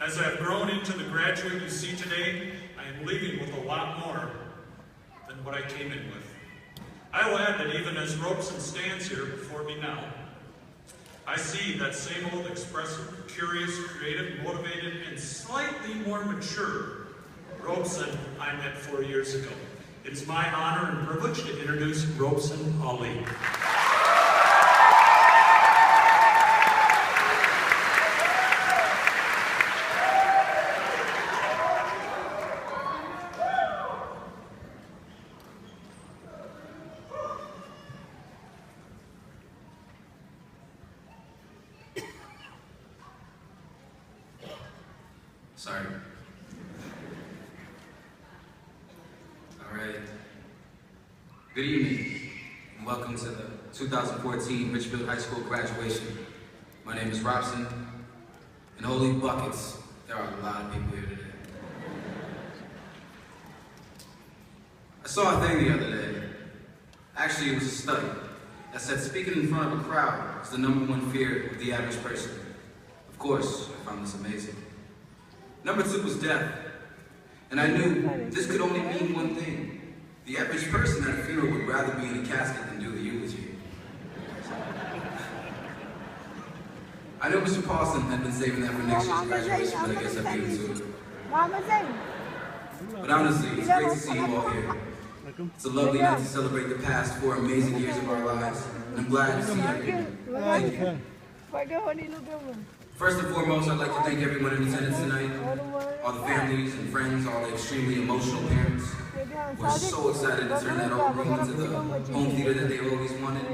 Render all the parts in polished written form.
As I've grown into the graduate you see today, I am leaving with a lot more than what I came in with. I will add that even as Robsan stands here before me now, I see that same old expressive, curious, creative, motivated, and slightly more mature Robsan I met 4 years ago. It is my honor and privilege to introduce Robsan Ali. Sorry. All right. Good evening, and welcome to the 2014 Richfield High School graduation. My name is Robsan, and holy buckets, there are a lot of people here today. I saw a thing the other day. Actually, it was a study that said speaking in front of a crowd is the #1 fear of the average person. Of course, I found this amazing. Number 2 was death. And I knew this could only mean one thing. The average person at a funeral would rather be in a casket than do the eulogy. I know Mr. Paulson had been saving that for next year's graduation, but I guess I beat him to it. But honestly, it's great to see you all here. It's a lovely night to celebrate the past 4 amazing years of our lives, and I'm glad to see everyone. Thank you. First and foremost, I'd like to thank everyone in attendance tonight, all the families and friends, all the extremely emotional parents. We're so excited to turn that old room into the home theater that they always wanted.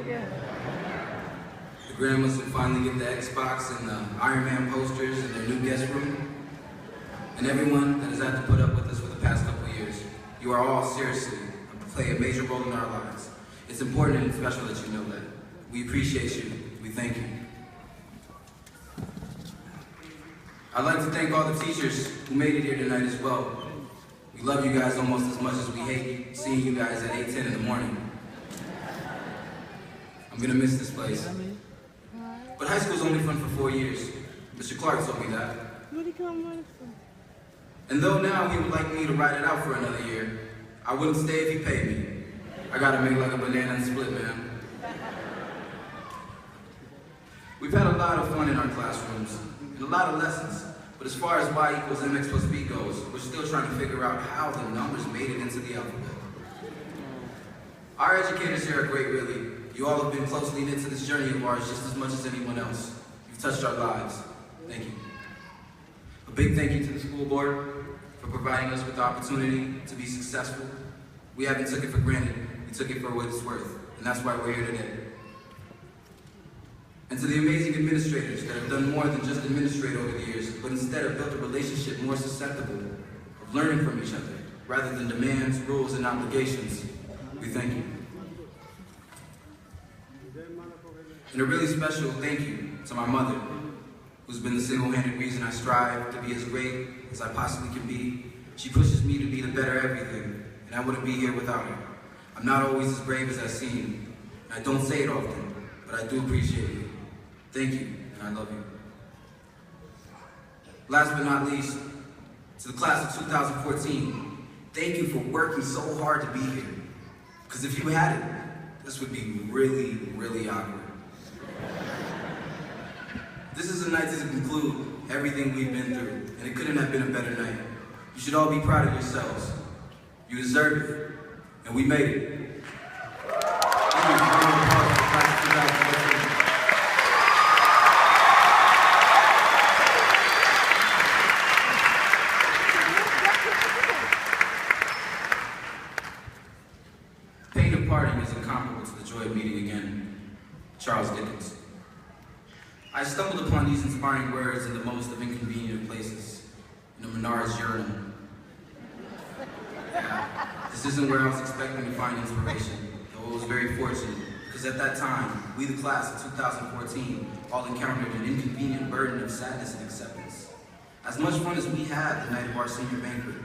The grandmas will finally get the Xbox and the Iron Man posters in their new guest room. And everyone that has had to put up with us for the past couple of years, you are all seriously play a major role in our lives. It's important and special that you know that. We appreciate you. We thank you. I'd like to thank all the teachers who made it here tonight as well. We love you guys almost as much as we hate seeing you guys at 8:10 in the morning. I'm gonna miss this place. But high school's only fun for 4 years. Mr. Clark told me that. And though now he would like me to ride it out for another year, I wouldn't stay if he paid me. I gotta make like a banana and split, man. We've had a lot of fun in our classrooms, and a lot of lessons, but as far as y equals mx plus b goes, we're still trying to figure out how the numbers made it into the alphabet. Our educators here are great, really. You all have been closely knit to this journey of ours just as much as anyone else. You've touched our lives. Thank you. A big thank you to the school board for providing us with the opportunity to be successful. We haven't took it for granted. We took it for what it's worth, and that's why we're here today. And to the amazing administrators that have done more than just administrate over the years, but instead have built a relationship more susceptible of learning from each other, rather than demands, rules, and obligations, we thank you. And a really special thank you to my mother, who's been the single-handed reason I strive to be as great as I possibly can be. She pushes me to be the better everything, and I wouldn't be here without her. I'm not always as brave as I seem, and I don't say it often, but I do appreciate you. Thank you, and I love you. Last but not least, to the class of 2014, thank you for working so hard to be here. Because if you hadn't, this would be really, really awkward. This is a night to conclude everything we've been through, and it couldn't have been a better night. You should all be proud of yourselves. You deserve it, and we made it. Pain of parting is incomparable to the joy of meeting again. Charles Dickens. I stumbled upon these inspiring words in the most of inconvenient places, in a Menard's urinal. Yeah, this isn't where I was expecting to find inspiration, though it was very fortunate, because at that time, we, the class of 2014, all encountered an inconvenient burden of sadness and acceptance. As much fun as we had the night of our senior banquet,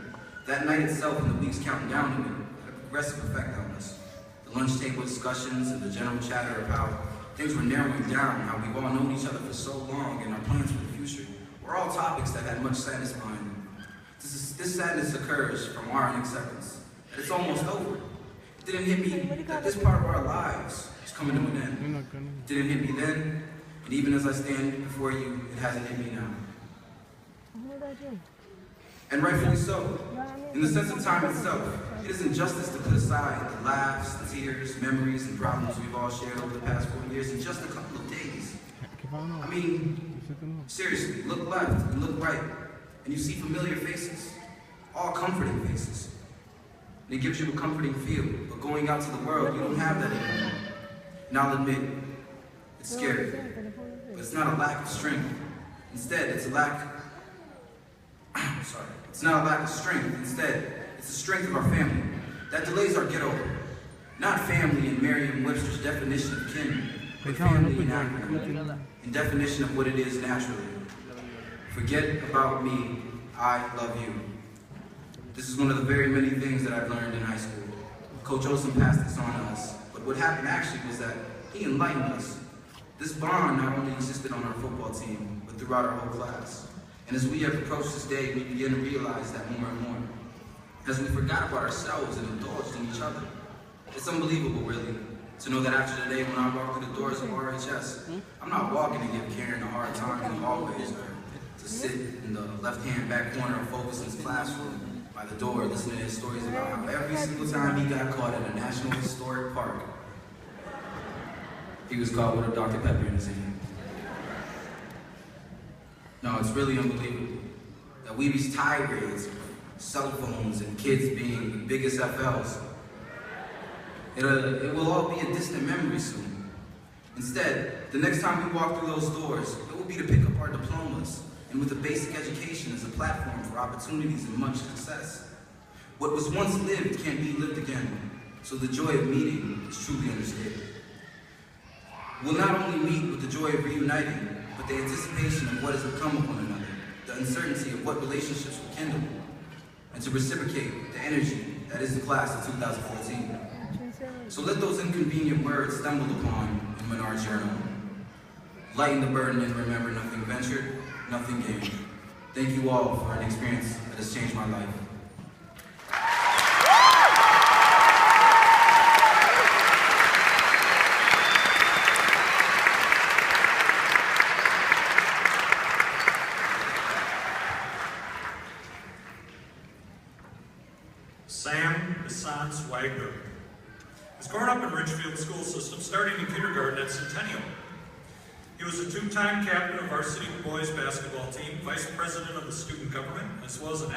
that night itself and the weeks counting down to it had a progressive effect on us. The lunch table discussions and the general chatter of how things were narrowing down, how we've all known each other for so long and our plans for the future were were all topics that had much sadness behind them. This sadness occurs from our unacceptance, that it's almost over. It didn't hit me that this part of our lives is coming to an end. It didn't hit me then, and even as I stand before you, it hasn't hit me now. And rightfully so. In the sense of time itself, it is injustice to put aside the laughs, the tears, memories, and problems we've all shared over the past 4 years in just a couple of days. I mean, seriously, look left and look right, and you see familiar faces, all comforting faces. And it gives you a comforting feel, but going out to the world, you don't have that anymore. And I'll admit, it's scary, but it's not a lack of strength. Instead, it's a lack, it's not a lack of strength. Instead, it's the strength of our family. That delays our get over. Not family in Merriam-Webster's definition of kin, but family in acronym, in definition of what it is naturally. Forget about me, I love you. This is one of the very many things that I've learned in high school. Coach Olsen passed this on to us, but what happened actually was that he enlightened us. This bond not only existed on our football team, but throughout our whole class. And as we have approached this day, we begin to realize that more and more. As we forgot about ourselves and indulged in each other. It's unbelievable, really, to know that after today, when I walk through the doors of RHS, I'm not walking to give Karen a hard time in the hallways or to sit in the left-hand back corner of Fulkerson's classroom by the door listening to his stories about how every single time he got caught at a National Historic Park, he was caught with a Dr. Pepper in his hand. No, it's really unbelievable that we reach tirades, cell phones, and kids being the biggest FLs. It will all be a distant memory soon. Instead, the next time we walk through those doors, it will be to pick up our diplomas, and with a basic education as a platform for opportunities and much success. What was once lived can't be lived again, so the joy of meeting is truly understated. We'll not only meet with the joy of reuniting, but the anticipation of what has become of one another, the uncertainty of what relationships will kindle, and to reciprocate the energy that is the class of 2014. So let those inconvenient words stumbled upon in Menard's journal. Lighten the burden and remember nothing ventured, nothing gained. Thank you all for an experience that has changed my life. Sam Bissance Wagner has grown up in Richfield school system, starting in kindergarten at Centennial. He was a two-time captain of varsity boys basketball team, vice president of the student government, as well as an